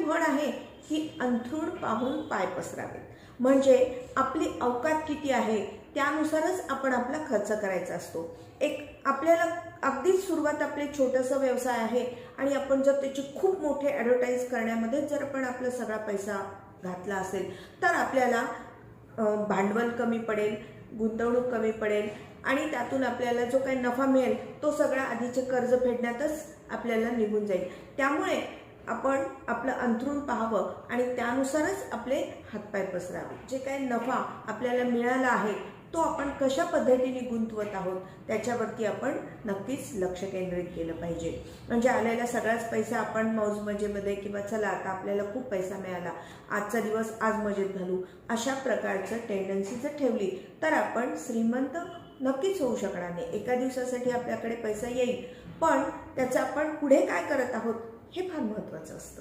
म्हण आहे की अंथरूण पाहून पाय पसरावेत. म्हणजे आपली अवकात किती आहे त्यानुसारच आपण आपला खर्च करायचा असतो. एक आपल्याला अगदीच सुरुवात आपले छोटंसं व्यवसाय आहे आणि आपण जर त्याची खूप मोठे ॲडव्हर्टाईज करण्यामध्ये जर आपण आपला सगळा पैसा घातला असेल तर आपल्याला भांडवल कमी पडेल, गुंतवणूक कमी पडेल आणि त्यातून आपल्याला जो काही नफा मिळेल तो सगळा आधीचे कर्ज फेडण्यातच आपल्याला निघून जाईल. त्यामुळे आपण आपलं अंथरूण पाहावं आणि त्यानुसारच आपले हातपाय पसरावे. जे काही नफा आपल्याला मिळाला आहे तो आपण कशा पद्धतीने गुंतवत आहोत त्याच्यावरती आपण नक्कीच लक्ष केंद्रित केलं पाहिजे. म्हणजे आलेला सगळाच पैसा आपण मौज मजेमध्ये किंवा चला आता आपल्याला खूप पैसा मिळाला, आजचा दिवस आज मजेत घालू, अशा प्रकारचं टेंडन्सी जर ठेवली तर आपण श्रीमंत नक्कीच होऊ शकणार नाही. एका दिवसासाठी आपल्याकडे पैसा येईल पण त्याचं आपण पुढे काय करत आहोत हे फार महत्त्वाचं असतं.